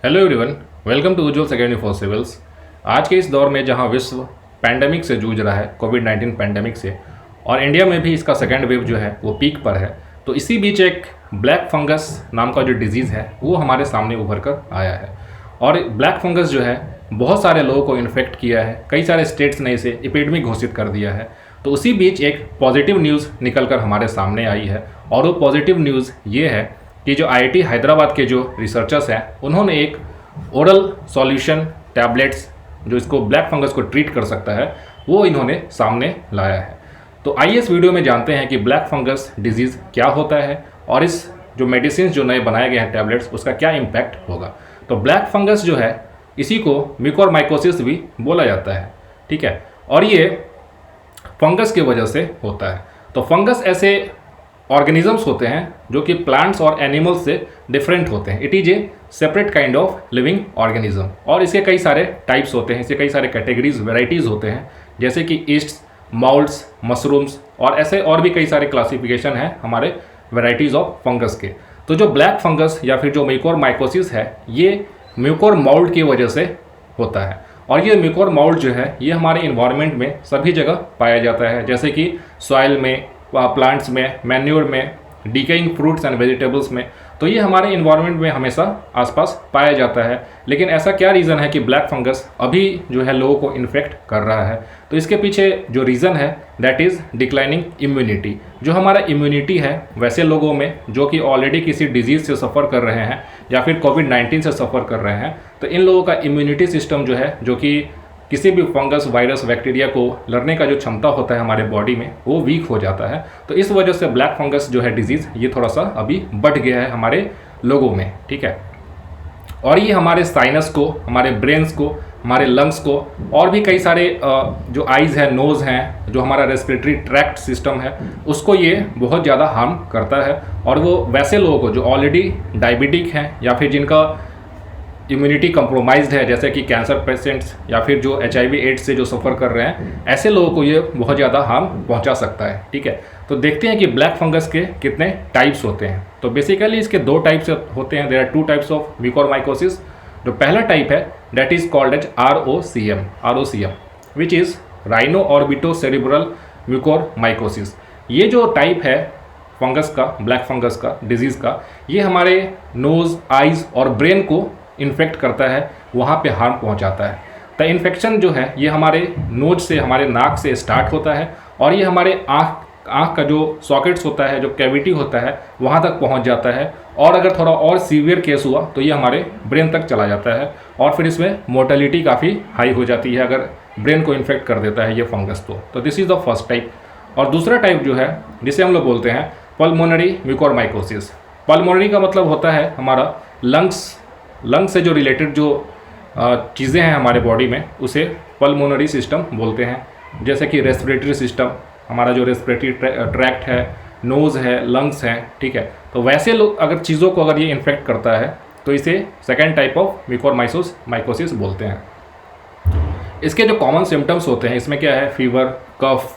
Hello everyone, welcome to Ujjwal academy for civils. आज के इस दौर में जहां विश्व पैंडेमिक से जूझ रहा है, कोविड-19 पैंडेमिक से, और इंडिया में भी इसका सेकेंड वेव जो है वो पीक पर है, तो इसी बीच एक ब्लैक फंगस नाम का जो डिजीज़ है वो हमारे सामने उभर कर आया है। और ब्लैक फंगस जो है बहुत सारे लोगों को इन्फेक्ट किया है, कई सारे स्टेट्स ने इसे एपिडेमिक घोषित कर दिया है। तो उसी बीच एक पॉजिटिव न्यूज़ निकल कर हमारे सामने आई है, और वो पॉजिटिव न्यूज़ ये है कि जो आईआईटी हैदराबाद के जो रिसर्चर्स हैं उन्होंने एक ओरल सॉल्यूशन टैबलेट्स जो इसको ब्लैक फंगस को ट्रीट कर सकता है वो इन्होंने सामने लाया है। तो आइए इस वीडियो में जानते हैं कि ब्लैक फंगस डिजीज़ क्या होता है और इस जो मेडिसिन जो नए बनाए गए हैं टैबलेट्स उसका क्या इम्पैक्ट होगा। तो ब्लैक फंगस जो है इसी को म्यूकोरमाइकोसिस भी बोला जाता है, ठीक है, और ये फंगस की वजह से होता है। तो फंगस ऐसे ऑर्गेनिजम्स होते हैं जो कि प्लांट्स और एनिमल्स से डिफरेंट होते हैं। It is a separate kind of living organism, और इसके कई सारे टाइप्स होते हैं, इसके कई सारे कैटेगरीज वेराइटीज़ होते हैं, जैसे कि ईस्ट्स, माउल्ट्स, मशरूम्स, और ऐसे और भी कई सारे क्लासिफिकेशन हैं हमारे वेराइटीज़ ऑफ फंगस के। तो जो ब्लैक फंगस या फिर जो म्यूकोरमाइकोसिस है ये म्यूकोरमाउल्ट की वजह से होता है, और ये म्यूकोरमाउल्ट जो है ये हमारे इन्वायरमेंट में सभी जगह पाया जाता है, जैसे कि सॉइल में, प्लांट्स में, मैन्योर में, डिकेइंग फ्रूट्स एंड वेजिटेबल्स में। तो ये हमारे इन्वायरमेंट में हमेशा आसपास पाया जाता है। लेकिन ऐसा क्या रीज़न है कि ब्लैक फंगस अभी जो है लोगों को इन्फेक्ट कर रहा है? तो इसके पीछे जो रीज़न है दैट इज़ डिक्लाइनिंग इम्यूनिटी। जो हमारा इम्यूनिटी है वैसे लोगों में जो कि ऑलरेडी किसी डिजीज़ से सफ़र कर रहे हैं या फिर कोविड-19 से सफ़र कर रहे हैं, तो इन लोगों का इम्यूनिटी सिस्टम जो है, जो कि किसी भी फंगस, वायरस, बैक्टीरिया को लड़ने का जो क्षमता होता है हमारे बॉडी में, वो वीक हो जाता है। तो इस वजह से ब्लैक फंगस जो है डिजीज़ ये थोड़ा सा अभी बढ़ गया है हमारे लोगों में, ठीक है। और ये हमारे साइनस को, हमारे ब्रेन्स को, हमारे लंग्स को, और भी कई सारे जो आइज़ हैं, नोज़ हैं, जो हमारा रेस्पिरेटरी ट्रैक्ट सिस्टम है, उसको ये बहुत ज़्यादा हार्म करता है। और वो वैसे लोगों को जो ऑलरेडी डायबिटिक हैं या फिर जिनका इम्यूनिटी कंप्रोमाइज्ड है, जैसे कि कैंसर पेशेंट्स या फिर जो HIV एड्स से जो सफ़र कर रहे हैं, ऐसे लोगों को ये बहुत ज़्यादा हार्म पहुंचा सकता है, ठीक है। तो देखते हैं कि ब्लैक फंगस के कितने टाइप्स होते हैं। तो बेसिकली इसके दो टाइप्स होते हैं। There are two types of mucormycosis. जो पहला टाइप है that is called as ROCM which is rhino orbitocerebral mucormycosis. ये जो टाइप है फंगस का, ब्लैक फंगस का, डिजीज़ का, ये हमारे नोज़, आइज़ और ब्रेन को इन्फेक्ट करता है, वहाँ पे हार्म पहुँचाता है। द इन्फेक्शन जो है ये हमारे नोज से, हमारे नाक से स्टार्ट होता है, और ये हमारे आँख का जो सॉकेट्स होता है, जो कैविटी होता है, वहाँ तक पहुँच जाता है। और अगर थोड़ा और सीवियर केस हुआ तो ये हमारे ब्रेन तक चला जाता है, और फिर इसमें मोर्टेलिटी काफ़ी हाई हो जाती है अगर ब्रेन को इन्फेक्ट कर देता है ये फंगस। तो this is the first type. और दूसरा टाइप जो है जिसे हम लोग बोलते हैं पल्मोनरी म्यूकोरमाइकोसिस। पल्मोनरी का मतलब होता है हमारा लंग्स से जो रिलेटेड जो चीज़ें हैं हमारे बॉडी में, उसे पल्मोनरी सिस्टम बोलते हैं। जैसे कि रेस्पिरेटरी सिस्टम, हमारा जो रेस्पिरेटरी ट्रैक्ट है, नोज़ है, लंग्स हैं, ठीक है। तो वैसे लोग अगर चीज़ों को अगर ये इन्फेक्ट करता है तो इसे सेकेंड टाइप ऑफ म्यूकोरमाइकोसिस बोलते हैं। इसके जो कॉमन सिम्टम्स होते हैं इसमें क्या है? Fever, cough,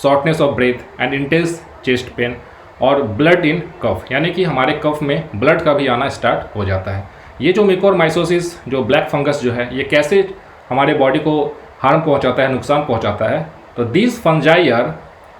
shortness of breath and intense chest pain, और ब्लड इन कफ, यानी कि हमारे कफ में ब्लड का भी आना स्टार्ट हो जाता है। ये जो म्यूकोरमाइकोसिस, जो ब्लैक फंगस जो है, ये कैसे हमारे बॉडी को हार्म पहुंचाता है, नुकसान पहुंचाता है? तो these fungi are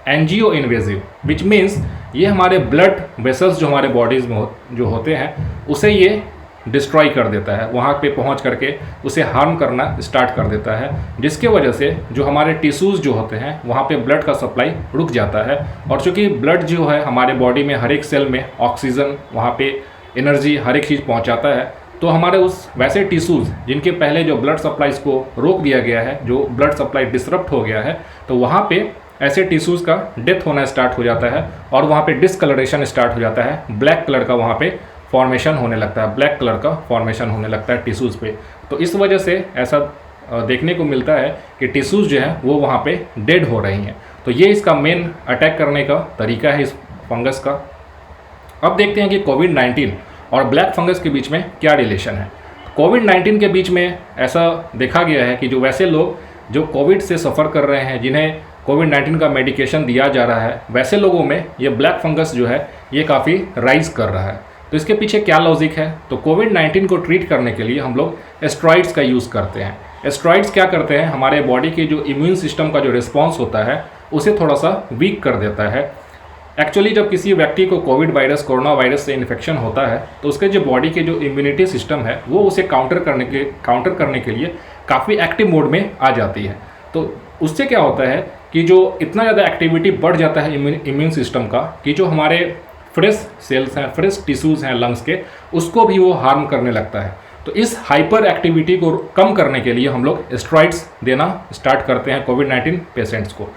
angioinvasive which means ये हमारे ब्लड वेसल्स जो हमारे बॉडीज़ में जो होते हैं उसे ये डिस्ट्रॉय कर देता है, वहाँ पे पहुँच करके उसे हार्म करना स्टार्ट कर देता है, जिसके वजह से जो हमारे टिश्यूज़ जो होते हैं वहाँ पे ब्लड का सप्लाई रुक जाता है। और चूँकि ब्लड जो है हमारे बॉडी में हर एक सेल में ऑक्सीजन, वहाँ पे एनर्जी, हर एक चीज़ पहुँचाता है, तो हमारे उस वैसे टिश्यूज़ जिनके पहले जो ब्लड सप्लाईज को रोक दिया गया है, जो ब्लड सप्लाई डिसरप्ट हो गया है, तो वहाँ पे ऐसे टिश्यूज़ का डेथ होना स्टार्ट हो जाता है, और वहाँ पे डिसकलरेशन स्टार्ट हो जाता है, ब्लैक कलर का वहाँ पे फॉर्मेशन होने लगता है, ब्लैक कलर का फॉर्मेशन होने लगता है टिश्यूज़ पे। तो इस वजह से ऐसा देखने को मिलता है कि टिश्यूज़ जो हैं वो वहाँ पे डेड हो रही हैं। तो ये इसका मेन अटैक करने का तरीका है इस फंगस का। अब देखते हैं कि कोविड-19 और ब्लैक फंगस के बीच में क्या रिलेशन है। कोविड-19 के बीच में ऐसा देखा गया है कि जो वैसे लोग जो कोविड से सफ़र कर रहे हैं, जिन्हें कोविड-19 का मेडिकेशन दिया जा रहा है, वैसे लोगों में ये ब्लैक फंगस जो है ये काफ़ी राइज कर रहा है। तो इसके पीछे क्या लॉजिक है? तो कोविड-19 को ट्रीट करने के लिए हम लोग एस्टेरॉइड्स का यूज़ करते हैं। एस्टेरॉइड्स क्या करते हैं, हमारे बॉडी के जो इम्यून सिस्टम का जो रिस्पॉन्स होता है उसे थोड़ा सा वीक कर देता है। एक्चुअली जब किसी व्यक्ति को कोरोना वायरस से इन्फेक्शन होता है तो उसके जो बॉडी के जो इम्यूनिटी सिस्टम है वो उसे काउंटर करने के लिए काफ़ी एक्टिव मोड में आ जाती है। तो उससे क्या होता है कि जो इतना ज़्यादा एक्टिविटी बढ़ जाता है इम्यून सिस्टम का कि जो हमारे फ्रेश सेल्स हैं, फ्रेश टिश्यूज़ हैं लंग्स के, उसको भी वो हार्म करने लगता है। तो इस हाइपर एक्टिविटी को कम करने के लिए हम लोग एस्टेरॉइड्स देना स्टार्ट करते हैं कोविड-19 पेशेंट्स को।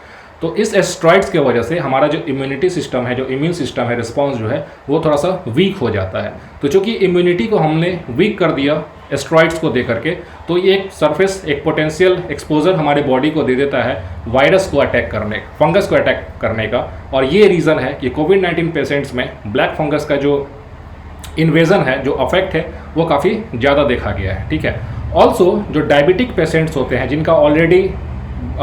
तो इस एस्टेरॉइड्स की वजह से हमारा जो इम्यूनिटी सिस्टम है, जो इम्यून सिस्टम है, रिस्पॉन्स जो है वो थोड़ा सा वीक हो जाता है। तो चूँकि इम्यूनिटी को हमने वीक कर दिया एस्टेरॉइड्स को दे करके, तो ये एक पोटेंशियल एक्सपोजर हमारे बॉडी को दे देता है वायरस को अटैक करने, फंगस को अटैक करने का। और ये रीज़न है कि कोविड-19 पेशेंट्स में ब्लैक फंगस का जो इन्वेजन है, जो अफेक्ट है, वो काफ़ी ज़्यादा देखा गया है। ठीक है। ऑल्सो जो डायबिटिक पेशेंट्स होते हैं जिनका ऑलरेडी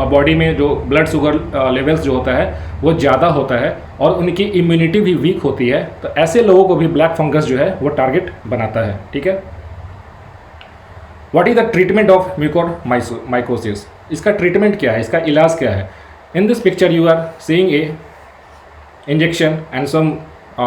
बॉडी में जो ब्लड शुगर लेवल्स जो होता है वो ज़्यादा होता है और उनकी इम्यूनिटी भी वीक होती है, तो ऐसे लोगों को भी ब्लैक फंगस जो है वो टारगेट बनाता है। ठीक है। What is the treatment of mucormycosis? इसका ट्रीटमेंट क्या है, इसका इलाज क्या है? In this picture you are seeing a injection and some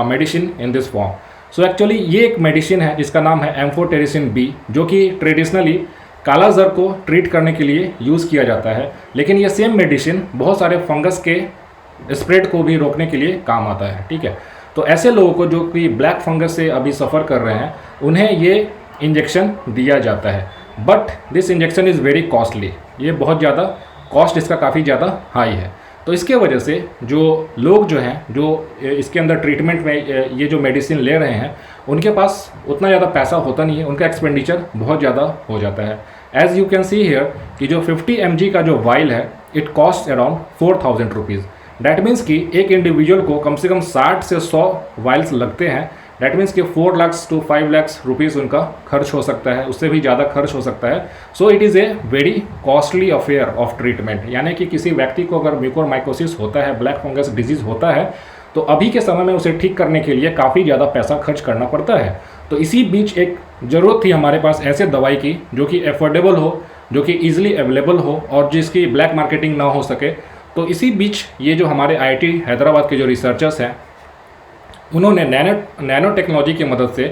medicine in this form. So actually ये एक मेडिसिन है जिसका नाम है एम्फोटेरिसिन बी, जो कि ट्रेडिशनली काला ज़र को ट्रीट करने के लिए यूज़ किया जाता है। लेकिन ये सेम मेडिसिन बहुत सारे फंगस के स्प्रेड को भी रोकने के लिए काम आता है। ठीक है। तो ऐसे लोगों को जो कि ब्लैक फंगस से अभी सफ़र कर रहे हैं उन्हें ये इंजेक्शन दिया जाता है। But this injection is very costly, ये बहुत ज़्यादा कॉस्ट इसका काफ़ी ज़्यादा हाई है। तो इसके वजह से जो लोग जो हैं, जो इसके अंदर ट्रीटमेंट में ये जो मेडिसिन ले रहे हैं, उनके पास उतना ज़्यादा पैसा होता नहीं है, उनका एक्सपेंडिचर बहुत ज़्यादा हो जाता है। As you can see here कि जो 50 mg का जो वाइल है it cost around 4000 rupees. That means कि एक इंडिविजुअल को कम से कम 60 से 100 वाइल्स लगते हैं। डैट मीन्स कि 4 लाख to 5 लाख रुपीज़ उनका खर्च हो सकता है, उससे भी ज़्यादा खर्च हो सकता है। So it is a very costly affair of treatment. यानी कि किसी व्यक्ति को अगर म्यूकोरमाइकोसिस होता है, ब्लैक फंगस डिजीज़ होता है, तो अभी के समय में उसे ठीक करने के लिए काफ़ी ज़्यादा पैसा खर्च करना पड़ता है। तो इसी बीच एक ज़रूरत थी हमारे पास ऐसे दवाई की जो कि एफोर्डेबल हो, जो कि ईजिली अवेलेबल हो और जिसकी ब्लैक मार्केटिंग ना हो सके। तो इसी बीच ये जो हमारे IIT हैदराबाद के जो रिसर्चर्स हैं उन्होंने नैनो टेक्नोलॉजी की मदद से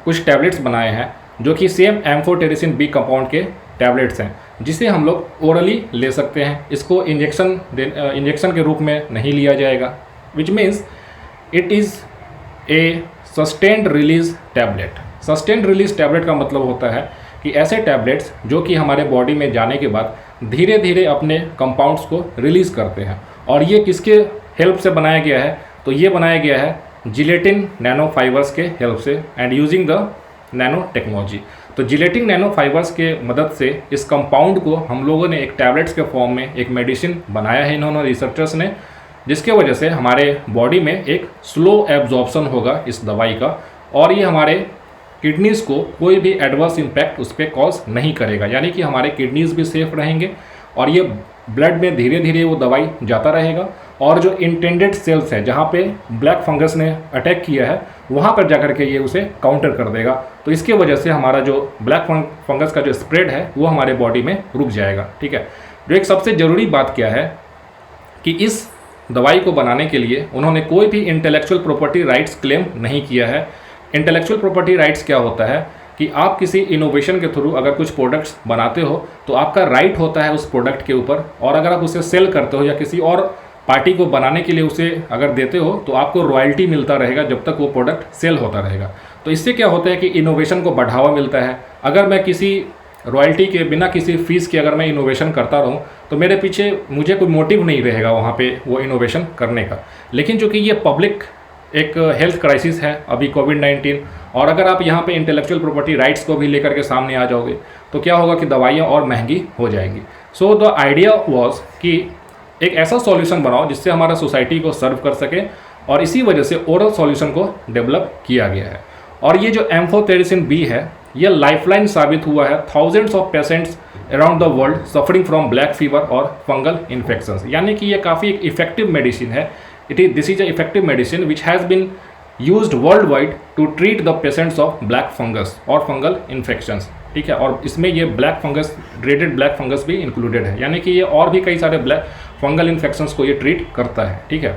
कुछ टैबलेट्स बनाए हैं जो कि सेम एम्फोटेरिसिन बी कंपाउंड के टैबलेट्स हैं, जिसे हम लोग ओरली ले सकते हैं। इसको इंजेक्शन के रूप में नहीं लिया जाएगा, which means it is a sustained release tablet. Sustained release tablet का मतलब होता है कि ऐसे टैबलेट्स जो कि हमारे बॉडी में जाने के बाद धीरे धीरे अपने कंपाउंड्स को रिलीज़ करते हैं। और ये किसके हेल्प से बनाया गया है? तो ये बनाया गया है जिलेटिन नैनो फाइबर्स के हेल्प से and using the nano technology. तो जिलेटिन नैनो फाइबर्स के मदद से इस कंपाउंड को हम लोगों ने एक टैबलेट्स के फॉर्म में एक मेडिसिन बनाया है इन्होंने, रिसर्चर्स ने, जिसके वजह से हमारे बॉडी में एक स्लो एब्जॉर्प्शन होगा इस दवाई का और ये हमारे किडनीज़ को कोई भी एडवर्स इम्पैक्ट उस पर कॉज नहीं करेगा। यानी कि हमारे किडनीज़ भी सेफ रहेंगे और ये ब्लड में धीरे धीरे वो दवाई जाता रहेगा और जो इंटेंडेड सेल्स है जहाँ पे ब्लैक फंगस ने अटैक किया है वहाँ पर जाकर के ये उसे काउंटर कर देगा। तो इसके वजह से हमारा जो ब्लैक फंगस का जो स्प्रेड है वो हमारे बॉडी में रुक जाएगा। ठीक है। जो एक सबसे ज़रूरी बात क्या है कि इस दवाई को बनाने के लिए उन्होंने कोई भी इंटेलेक्चुअल प्रॉपर्टी राइट्स क्लेम नहीं किया है। इंटेलेक्चुअल प्रॉपर्टी राइट्स क्या होता है कि आप किसी इनोवेशन के थ्रू अगर कुछ प्रोडक्ट्स बनाते हो तो आपका राइट होता है उस प्रोडक्ट के ऊपर, और अगर आप उसे सेल करते हो या किसी और पार्टी को बनाने के लिए उसे अगर देते हो तो आपको रॉयल्टी मिलता रहेगा जब तक वो प्रोडक्ट सेल होता रहेगा। तो इससे क्या होता है कि इनोवेशन को बढ़ावा मिलता है। अगर मैं किसी रॉयल्टी के बिना किसी फीस के अगर मैं इनोवेशन करता रहूं तो मेरे पीछे मुझे कोई मोटिव नहीं रहेगा वहाँ पे वो इनोवेशन करने का। लेकिन चूँकि ये पब्लिक एक हेल्थ क्राइसिस है अभी कोविड-19, और अगर आप यहाँ पे इंटेलेक्चुअल प्रॉपर्टी राइट्स को भी लेकर के सामने आ जाओगे तो क्या होगा कि दवाइयाँ और महंगी हो जाएंगी। सो द आइडिया वाज कि एक ऐसा सॉल्यूशन बनाओ जिससे हमारा सोसाइटी को सर्व कर सके, और इसी वजह से ओरल सॉल्यूशन को डेवलप किया गया है। और ये जो एम्फोटेरिसिन बी है ये लाइफलाइन साबित हुआ है thousands of patients around the world suffering from black fever और फंगल इन्फेक्शंस। यानी कि ये काफ़ी एक इफेक्टिव मेडिसिन है। This is a effective medicine which has been used world wide to treat the patients of black fungus और fungal infections, ठीक है। और इसमें ये black fungus, graded black fungus भी इंक्लूडेड है, यानी कि ये और भी कई सारे ब्लैक फंगल इन्फेक्शंस को ये ट्रीट करता है, ठीक है।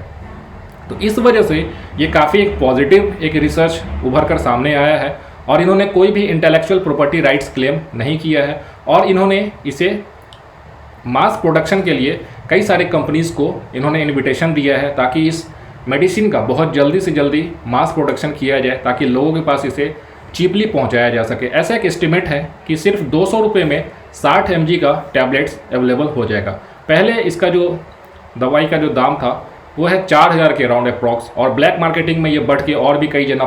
तो इस वजह से ये काफ़ी एक पॉजिटिव एक रिसर्च उभर कर सामने आया है और इन्होंने कोई भी इंटेलेक्चुअल प्रॉपर्टी राइट्स क्लेम नहीं किया है और इन्होंने इसे मास प्रोडक्शन के लिए कई सारे कंपनीज़ को इन्होंने इनविटेशन दिया है ताकि इस मेडिसिन का बहुत जल्दी से जल्दी मास प्रोडक्शन किया जाए ताकि लोगों के पास इसे चीपली पहुंचाया जा सके। ऐसा एक एस्टिमेट है कि सिर्फ 200 रुपये में 60 mg का टैबलेट्स अवेलेबल हो जाएगा। पहले इसका जो दवाई का जो दाम था वो है 4000 के अराउंड अप्रॉक्स और ब्लैक मार्केटिंग में ये बढ़ के और भी कई जना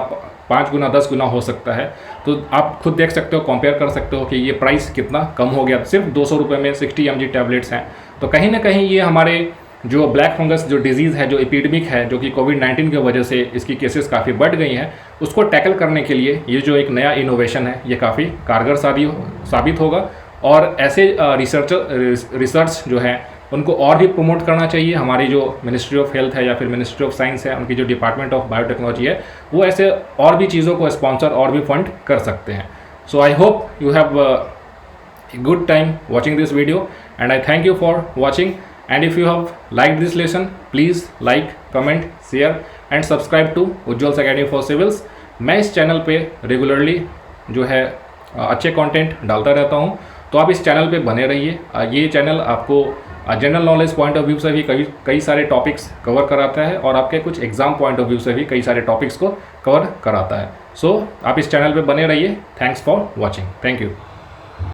5 गुना 10 गुना हो सकता है। तो आप खुद देख सकते हो, कंपेयर कर सकते हो कि ये प्राइस कितना कम हो गया। सिर्फ 200 रुपये में 60 mg टैबलेट्स हैं। तो कहीं ना कहीं ये हमारे जो ब्लैक फंगस जो डिजीज़ है, जो एपिडेमिक है, जो कि कोविड-19 की वजह से इसकी केसेस काफ़ी बढ़ गई हैं, उसको टैकल करने के लिए ये जो एक नया इनोवेशन है ये काफ़ी कारगर साबित होगा। और ऐसे रिसर्च जो है उनको और भी प्रमोट करना चाहिए। हमारी जो मिनिस्ट्री ऑफ हेल्थ है या फिर मिनिस्ट्री ऑफ साइंस है, उनकी जो डिपार्टमेंट ऑफ बायोटेक्नोलॉजी है, वो ऐसे और भी चीज़ों को स्पॉन्सर और भी फंड कर सकते हैं। So I hope you have a good time watching this video and I thank you for watching, and if you have liked this lesson please like, comment, share and subscribe to Ujjwal's Academy for Civils। मैं इस channel पे regularly जो है अच्छे content डालता रहता हूँ, तो आप इस चैनल पे बने रहिए। ये चैनल आपको general knowledge point of view से भी कई सारे टॉपिक्स कवर कराता है और आपके कुछ एग्जाम पॉइंट ऑफ व्यू से भी कई सारे टॉपिक्स को कवर कराता है। सो आप इस चैनल पे बने रहिए। Thanks for watching. Thank you.